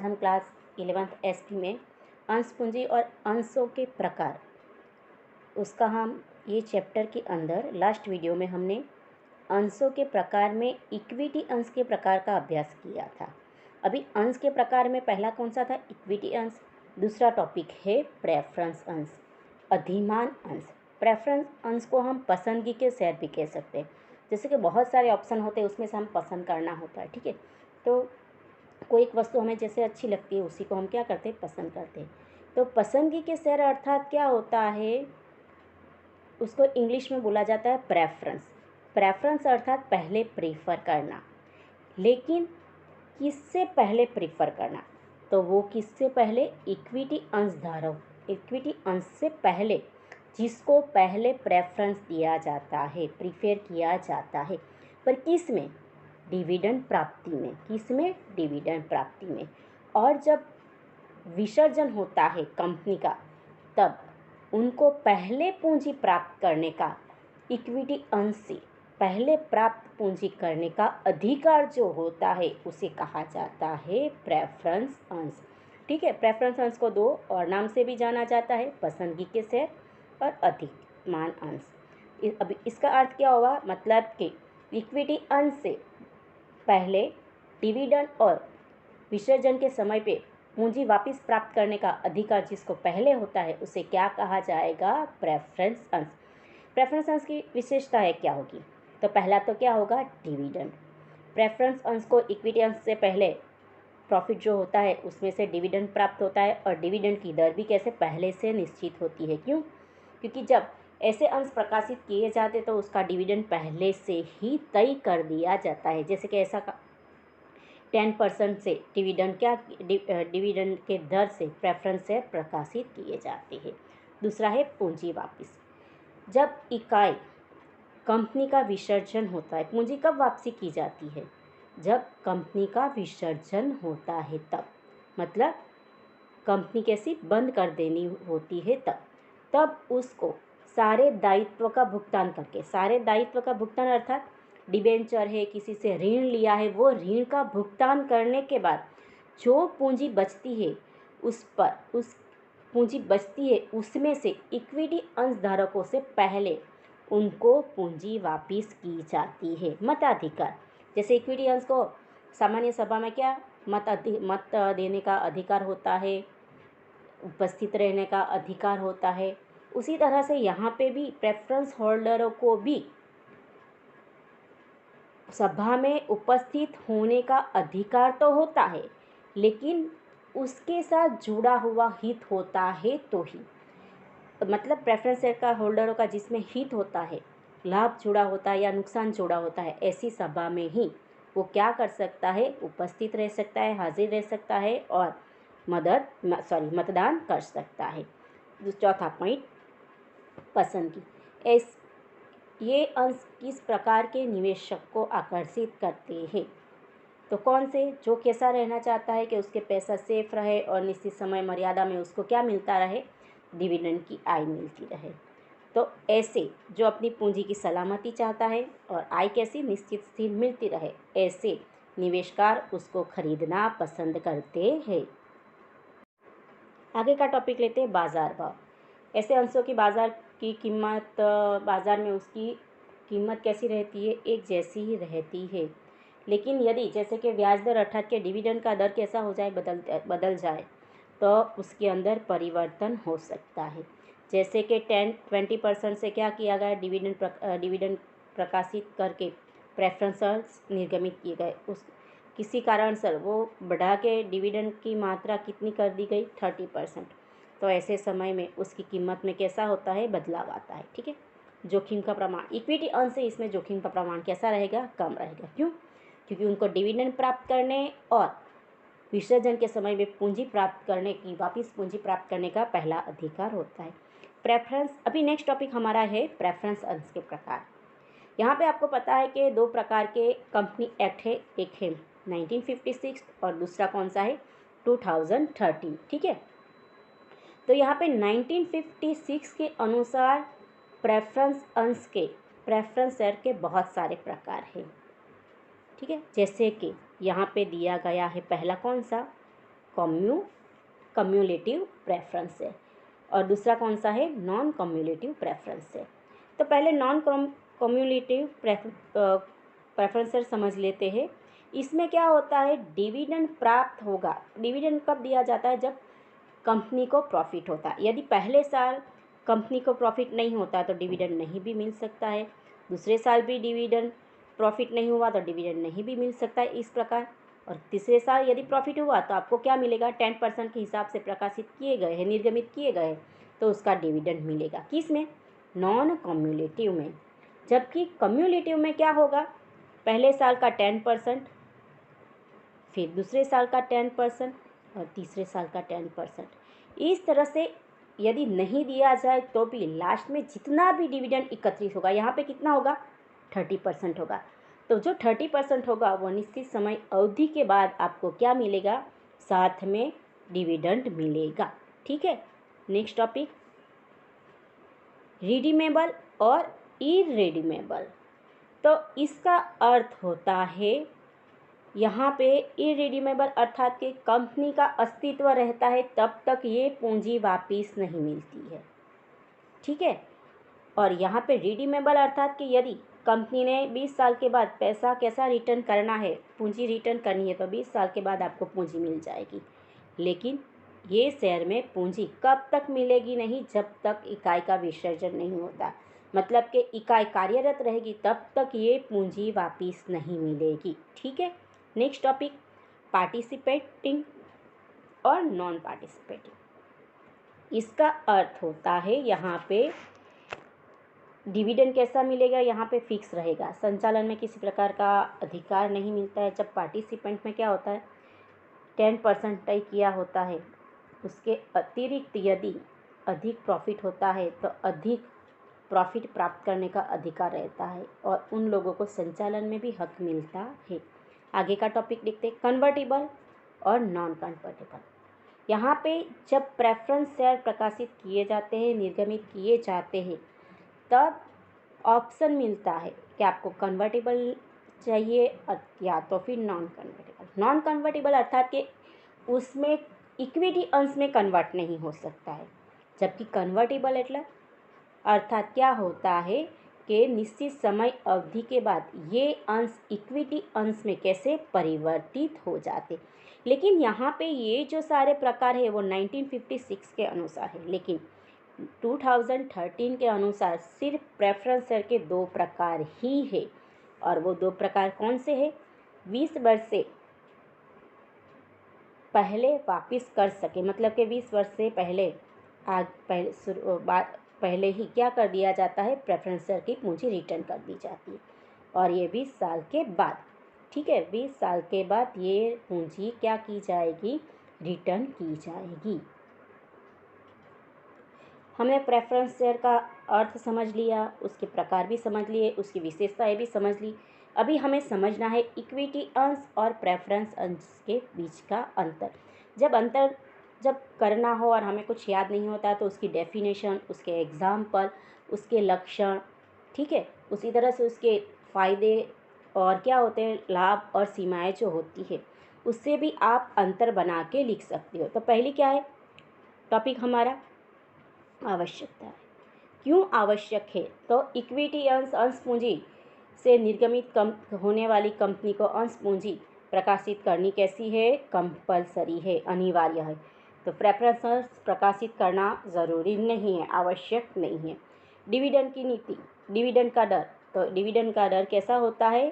आज हम class 11th SP में अंश पूंजी और अंशों के प्रकार, उसका हम ये चैप्टर के अंदर लास्ट वीडियो में हमने अंशों के प्रकार में इक्विटी अंश के प्रकार का अभ्यास किया था। अभी अंश के प्रकार में पहला कौन सा था? इक्विटी अंश। दूसरा टॉपिक है प्रेफरेंस अंश, अधिमान अंश। प्रेफरेंस अंश को हम पसंदगी के शेयर भी कह सकते हैं। जैसे कि बहुत सारे ऑप्शन होते हैं, उसमें से हम पसंद करना होता है, ठीक है। तो कोई एक वस्तु हमें जैसे अच्छी लगती है, उसी को हम क्या करते हैं? पसंद करते हैं। तो पसंदगी के शेयर अर्थात क्या होता है? उसको इंग्लिश में बोला जाता है प्रेफरेंस। प्रेफरेंस अर्थात पहले प्रीफर करना। लेकिन किससे पहले प्रीफर करना? तो वो किससे पहले? इक्विटी अंशधारक, इक्विटी अंश से पहले, जिसको पहले प्रेफरेंस दिया जाता है, प्रीफर किया जाता है। पर किस में? डिविडेंड प्राप्ति में। किस में? डिविडेंड प्राप्ति में। और जब विसर्जन होता है कंपनी का, तब उनको पहले पूंजी प्राप्त करने का, इक्विटी अंश से पहले प्राप्त पूंजी करने का अधिकार जो होता है, उसे कहा जाता है प्रेफरेंस अंश। ठीक है। प्रेफरेंस अंश को दो और नाम से भी जाना जाता है, पसंदगी के शेयर और अधिमान अंश। अब इसका अर्थ क्या होगा? मतलब कि इक्विटी अंश से पहले डिविडेंड और विसर्जन के समय पे पूंजी वापस प्राप्त करने का अधिकार जिसको पहले होता है, उसे क्या कहा जाएगा? प्रेफरेंस अंश। प्रेफरेंस अंश की विशेषताएं क्या होगी? तो पहला तो क्या होगा? डिविडेंड। प्रेफरेंस अंश को इक्विटी अंश से पहले प्रॉफिट जो होता है उसमें से डिविडेंड प्राप्त होता है, और डिविडेंड की दर भी कैसे? पहले से निश्चित होती है। क्यों? क्योंकि जब ऐसे अंश प्रकाशित किए जाते तो उसका डिविडेंड पहले से ही तय कर दिया जाता है। जैसे कि ऐसा 10% से डिविडेंड डिविडेंड के दर से प्रेफरेंस शेयर प्रकाशित किए जाते हैं। दूसरा है पूंजी वापस। जब इकाई कंपनी का विसर्जन होता है, पूंजी कब वापसी की जाती है? जब कंपनी का विसर्जन होता है तब, मतलब कंपनी कैसी बंद कर देनी होती है तब उसको सारे दायित्व का भुगतान करके, सारे दायित्व का भुगतान अर्थात डिबेंचर है, किसी से ऋण लिया है, वो ऋण का भुगतान करने के बाद जो पूंजी बचती है, उस पूंजी बचती है उसमें से इक्विटी अंशधारकों से पहले उनको पूंजी वापस की जाती है। मताधिकार, जैसे इक्विटी अंश को सामान्य सभा में क्या मत देने का अधिकार होता है, उपस्थित रहने का अधिकार होता है, उसी तरह से यहाँ पे भी प्रेफरेंस होल्डरों को भी सभा में उपस्थित होने का अधिकार तो होता है, लेकिन उसके साथ जुड़ा हुआ हित होता है तो ही, मतलब प्रेफरेंस शेयर का होल्डरों का जिसमें हित होता है, लाभ जुड़ा होता है या नुकसान जुड़ा होता है, ऐसी सभा में ही वो क्या कर सकता है? उपस्थित रह सकता है, हाजिर रह सकता है और मतदान कर सकता है। चौथा पॉइंट, पसंदगी। ये अंश किस प्रकार के निवेशक को आकर्षित करते हैं? तो कौन से? जो कैसा रहना चाहता है कि उसके पैसा सेफ रहे और निश्चित समय मर्यादा में उसको क्या मिलता रहे? डिविडेंड की आय मिलती रहे। तो ऐसे जो अपनी पूंजी की सलामती चाहता है और आय कैसी? निश्चित स्थिर मिलती रहे, ऐसे निवेशकार उसको खरीदना पसंद करते हैं। आगे का टॉपिक लेते हैं बाजार भाव। ऐसे अंशों की बाजार की कीमत, बाजार में उसकी कीमत कैसी रहती है? एक जैसी ही रहती है। लेकिन यदि जैसे कि ब्याज दर अर्थात के डिविडेंड का दर कैसा हो जाए? बदल जाए, तो उसके अंदर परिवर्तन हो सकता है। जैसे कि 20% से क्या किया गया? डिविडेंड प्रकाशित करके प्रेफरेंस निर्गमित किए गए। उस किसी कारण से वो बढ़ा के डिविडेंड की मात्रा कितनी कर दी गई? 30%। तो ऐसे समय में उसकी कीमत में कैसा होता है? बदलाव आता है। ठीक है। जोखिम का प्रमाण, इक्विटी अंश से इसमें जोखिम का प्रमाण कैसा रहेगा? कम रहेगा। क्यों? क्योंकि उनको डिविडेंड प्राप्त करने और विसर्जन के समय में पूंजी प्राप्त करने की, वापस पूंजी प्राप्त करने का पहला अधिकार होता है। प्रेफरेंस। अभी नेक्स्ट टॉपिक हमारा है प्रेफरेंस अंश के प्रकार। यहाँ पे आपको पता है कि दो प्रकार के कंपनी एक्ट है, एक है 1956 और दूसरा कौन सा है? 2013। ठीक है। तो यहाँ पे 1956 के अनुसार प्रेफरेंस अंश के, प्रेफरेंस शेयर के बहुत सारे प्रकार हैं। ठीक है। जैसे कि यहाँ पे दिया गया है, पहला कौन सा? कम्युलेटिव प्रेफरेंस है और दूसरा कौन सा है, नॉन कम्युलेटिव प्रेफरेंस है। तो पहले नॉन कम्युलेटिव प्रेफरेंस समझ लेते हैं। इसमें क्या होता है, डिविडेंड प्राप्त होगा। डिविडेंड कब दिया जाता है, जब कंपनी को प्रॉफिट होता है। यदि पहले साल कंपनी को प्रॉफिट नहीं होता तो डिविडेंड नहीं भी मिल सकता है, दूसरे साल भी डिविडेंड प्रॉफिट नहीं हुआ तो डिविडेंड नहीं भी मिल सकता है, इस प्रकार। और तीसरे साल यदि प्रॉफिट हुआ तो आपको क्या मिलेगा, 10% के हिसाब से प्रकाशित किए गए हैं, निर्गमित किए गए तो उसका डिविडेंड मिलेगा। किस में, नॉन कम्युलेटिव में। जबकि कम्युलेटिव में क्या होगा, पहले साल का 10%, फिर दूसरे साल का 10% और तीसरे साल का 10%। इस तरह से यदि नहीं दिया जाए तो भी लास्ट में जितना भी डिविडेंड एकत्रित होगा, यहाँ पे कितना होगा, 30% होगा। तो जो 30% होगा वो निश्चित समय अवधि के बाद आपको क्या मिलेगा, साथ में डिविडेंड मिलेगा। ठीक है, नेक्स्ट टॉपिक, रिडीमेबल और इररिडीमेबल। तो इसका अर्थ होता है यहाँ पे इररिडीमेबल अर्थात कि कंपनी का अस्तित्व रहता है तब तक ये पूंजी वापस नहीं मिलती है। ठीक है, और यहाँ पे रिडीमेबल अर्थात कि यदि कंपनी ने 20 साल के बाद पैसा कैसा रिटर्न करना है, पूंजी रिटर्न करनी है तो 20 साल के बाद आपको पूंजी मिल जाएगी। लेकिन ये शेयर में पूंजी कब तक मिलेगी नहीं, जब तक इकाई का विसर्जन नहीं होता। मतलब कि इकाई कार्यरत रहेगी तब तक ये पूंजी वापस नहीं मिलेगी। ठीक है, नेक्स्ट टॉपिक, पार्टिसिपेटिंग और नॉन पार्टिसिपेटिंग। इसका अर्थ होता है यहाँ पे डिविडेंड कैसा मिलेगा, यहाँ पे फिक्स रहेगा, संचालन में किसी प्रकार का अधिकार नहीं मिलता है। जब पार्टिसिपेंट में क्या होता है, 10% तय किया होता है, उसके अतिरिक्त यदि अधिक प्रॉफिट होता है तो अधिक प्रॉफिट प्राप्त करने का अधिकार रहता है और उन लोगों को संचालन में भी हक मिलता है। आगे का टॉपिक देखते हैं, कन्वर्टिबल और नॉन कन्वर्टिबल। यहाँ पे जब प्रेफरेंस शेयर प्रकाशित किए जाते हैं, निर्गमित किए जाते हैं, तब ऑप्शन मिलता है कि आपको कन्वर्टिबल चाहिए या तो फिर नॉन कन्वर्टिबल। नॉन कन्वर्टिबल अर्थात कि उसमें इक्विटी अंश में कन्वर्ट नहीं हो सकता है, जबकि कन्वर्टिबल એટલે अर्थात क्या होता है कि निश्चित समय अवधि के बाद ये अंश इक्विटी अंश में कैसे परिवर्तित हो जाते। लेकिन यहाँ पे ये जो सारे प्रकार है वो 1956 के अनुसार है, लेकिन 2013 के अनुसार सिर्फ प्रेफरेंस शेयर के 2 प्रकार ही है। और वो 2 प्रकार कौन से हैं, 20 वर्ष से पहले वापस कर सके, मतलब कि 20 वर्ष से पहले पहले ही क्या कर दिया जाता है, प्रेफरेंस शेयर की पूंजी रिटर्न कर दी जाती है। और ये 20 साल के बाद, ठीक है, 20 साल के बाद ये पूंजी क्या की जाएगी, रिटर्न की जाएगी। हमने प्रेफरेंस शेयर का अर्थ समझ लिया, उसके प्रकार भी समझ लिए, उसकी विशेषताएं भी समझ ली। अभी हमें समझना है इक्विटी अंश और प्रेफरेंस अंश के बीच का अंतर। जब करना हो और हमें कुछ याद नहीं होता तो उसकी डेफिनेशन, उसके एग्जाम्पल, उसके लक्षण, ठीक है, उसी तरह से उसके फ़ायदे और क्या होते हैं, लाभ और सीमाएं जो होती है, उससे भी आप अंतर बना के लिख सकते हो। तो पहली क्या है टॉपिक हमारा, आवश्यकता है। क्यों आवश्यक है, तो इक्विटी अंश पूंजी से निर्गमित होने वाली कंपनी को अंश पूंजी प्रकाशित करनी कैसी है, कंपलसरी है, अनिवार्य है। तो प्रेफरेंस प्रकाशित करना ज़रूरी नहीं है, आवश्यक नहीं है। डिविडेंड की नीति, डिविडेंड का डर, तो डिविडेंड का डर कैसा होता है,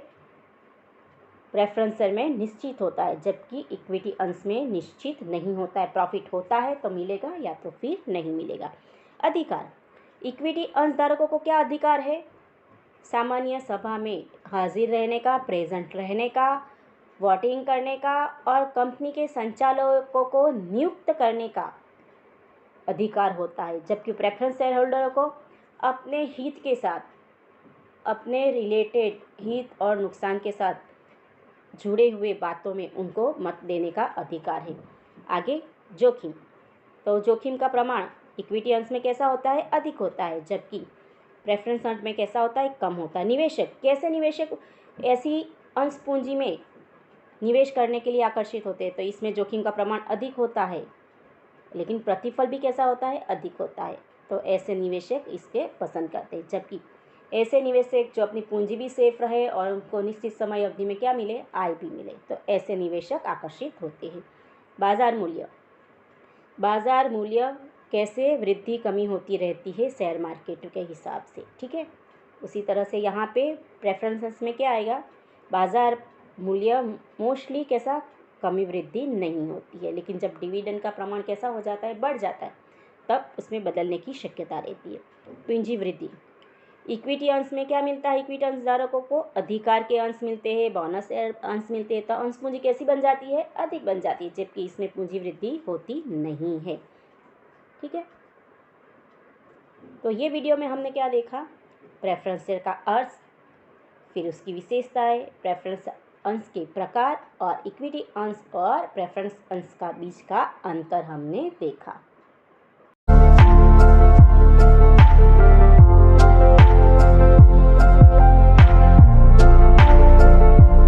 प्रेफरेंस शेयर में निश्चित होता है, जबकि इक्विटी अंश में निश्चित नहीं होता है। प्रॉफिट होता है तो मिलेगा या तो फिर नहीं मिलेगा। अधिकार, इक्विटी अंशधारकों को क्या अधिकार है, सामान्य सभा में हाजिर रहने का, प्रेजेंट रहने का, वोटिंग करने का और कंपनी के संचालकों को नियुक्त करने का अधिकार होता है। जबकि प्रेफरेंस शेयर होल्डरों को अपने हित के साथ, अपने रिलेटेड हित और नुकसान के साथ जुड़े हुए बातों में उनको मत देने का अधिकार है। आगे जोखिम, तो जोखिम का प्रमाण इक्विटी अंश में कैसा होता है, अधिक होता है, जबकि प्रेफरेंस अंश में कैसा होता है, कम होता है। निवेशक, कैसे निवेशक ऐसी अंश पूंजी में निवेश करने के लिए आकर्षित होते हैं, तो इसमें जोखिम का प्रमाण अधिक होता है, लेकिन प्रतिफल भी कैसा होता है, अधिक होता है। तो ऐसे निवेशक इसके पसंद करते हैं। जबकि ऐसे निवेशक जो अपनी पूंजी भी सेफ रहे और उनको निश्चित समय अवधि में क्या मिले, आय भी मिले, तो ऐसे निवेशक आकर्षित होते हैं। बाजार मूल्य, बाजार मूल्य कैसे वृद्धि कमी होती रहती है शेयर मार्केट के हिसाब से, ठीक है। उसी तरह से यहाँ पे प्रेफरेंसेस में क्या आएगा, बाजार मूल्य मोस्टली कैसा, कमी वृद्धि नहीं होती है, लेकिन जब डिविडेंड का प्रमाण कैसा हो जाता है, बढ़ जाता है, तब उसमें बदलने की शक्यता रहती है। पूंजी वृद्धि, इक्विटी अंश में क्या मिलता है, इक्विटी अंशधारकों को अधिकार के अंश मिलते हैं, बोनस अंश मिलते हैं, तो अंश पूंजी कैसी बन जाती है, अधिक बन जाती है, जबकि इसमें पूंजी वृद्धि होती नहीं है, ठीक है। तो ये वीडियो में हमने क्या देखा, प्रेफरेंस शेयर का अर्थ, फिर उसकी विशेषताएं, प्रेफरेंस अंश के प्रकार और इक्विटी अंश और प्रेफरेंस अंश का बीच का अंतर हमने देखा।